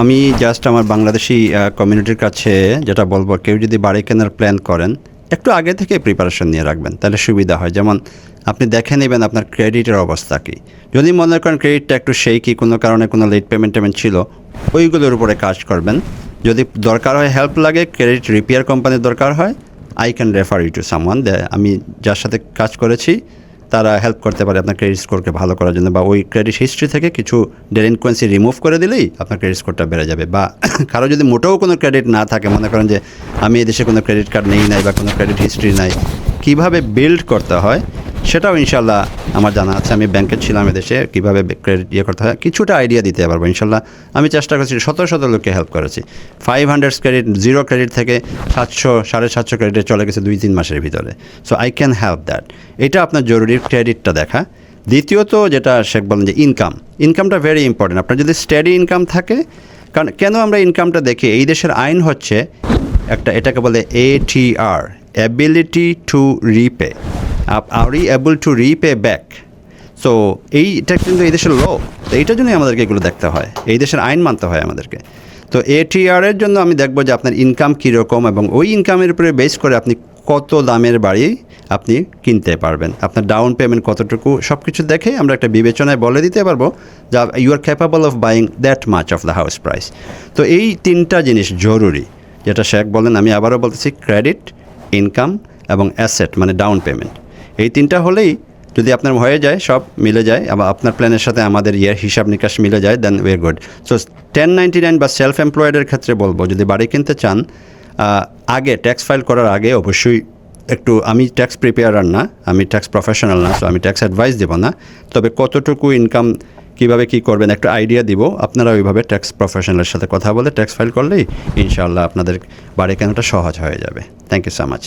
আমি জাস্ট আমার বাংলাদেশি কমিউনিটির কাছে যেটা বলবো, কেউ যদি বাড়ি কেনার প্ল্যান করেন একটু আগে থেকে প্রিপারেশন নিয়ে রাখবেন, তাহলে সুবিধা হয়। যেমন আপনি দেখে নেবেন আপনার ক্রেডিটের অবস্থা কী। যদি মনে করেন ক্রেডিটটা একটু কি কোনো কারণে কোনো লেট পেমেন্ট ছিল, ওইগুলোর উপরে কাজ করবেন। যদি দরকার হয়, হেল্প লাগে, ক্রেডিট রিপেয়ার কোম্পানির দরকার হয়, I can refer you to someone. আমি যার সাথে কাজ করেছি তারা হেল্প করতে পারে আপনার ক্রেডিট স্কোরকে ভালো করার জন্য, বা ওই ক্রেডিট হিস্ট্রি থেকে কিছু ডেলিনকোয়েন্সি রিমুভ করে দিলেই আপনার ক্রেডিট স্কোরটা বেড়ে যাবে। বা কারো যদি মোটেও কোনো ক্রেডিট না থাকে, মনে করেন যে আমি এদেশে কোনো ক্রেডিট কার্ড নেই বা কোনো ক্রেডিট হিস্ট্রি নাই, কীভাবে বিল্ড করতে হয় সেটাও ইনশাল্লাহ আমার জানা আছে। আমি ব্যাংকে ছিলাম এদেশে, কীভাবে ক্রেডিট করতে হয় কিছুটা আইডিয়া দিতে পারবো ইনশাল্লাহ। আমি চেষ্টা করছি, শত লোককে হেল্প করেছি। 500 ক্রেডিট, 0 ক্রেডিট থেকে 700, 750 ক্রেডিটে চলে গেছে 2-3 মাসের ভিতরে। So I can help that. এটা আপনার জরুরি, ক্রেডিটটা দেখা। দ্বিতীয়ত যেটা শেখ বলেন যে ইনকামটা ভেরি ইম্পর্টেন্ট। আপনার যদি স্টেডি ইনকাম থাকে, কারণ কেন আমরা ইনকামটা দেখি, এই দেশের আইন হচ্ছে এটাকে বলে ATR, ability to repay. R able to repay back. So এইটা কিন্তু এই দেশের ল, তো এইটার জন্যই আমাদেরকে এগুলো দেখতে হয়, এই দেশের আইন মানতে হয় আমাদেরকে। তো ATR-এর জন্য আমি দেখবো যে আপনার ইনকাম কীরকম, এবং ওই ইনকামের উপরে বেস করে আপনি কত দামের বাড়ি আপনি কিনতে পারবেন, আপনার ডাউন পেমেন্ট কতটুকু, সব কিছু দেখে আমরা একটা বিবেচনায় বলে দিতে পারবো যে you are capable of buying that much of the house price. তো এই 3টা জিনিস জরুরি, যেটা শেখ বলেন, আমি আবারও বলতেছি, ক্রেডিট, ইনকাম এবং অ্যাসেট মানে ডাউন পেমেন্ট। এই 3টা হলেই যদি আপনার হয়ে যায়, সব মিলে যায়, আবার আপনার প্ল্যানের সাথে আমাদের হিসাব নিকাশ মিলে যায়, দেন ওয়ে গুড। সো 1099 বা সেলফ এমপ্লয়েডের ক্ষেত্রে বলবো, যদি বাড়ি কিনতে চান, আগে ট্যাক্স ফাইল করার আগে অবশ্যই একটু, আমি ট্যাক্স প্রিপেয়ারার না, আমি ট্যাক্স প্রফেশনাল না, সো আমি ট্যাক্স অ্যাডভাইস দেবো না, তবে কতটুকু ইনকাম কীভাবে কী করবেন একটা আইডিয়া দিব। আপনারা ওইভাবে ট্যাক্স প্রফেশনালের সাথে কথা বলে ট্যাক্স ফাইল করলেই ইনশাআল্লাহ আপনাদের বাড়ি কেনাটা সহজ হয়ে যাবে। Thank you so much.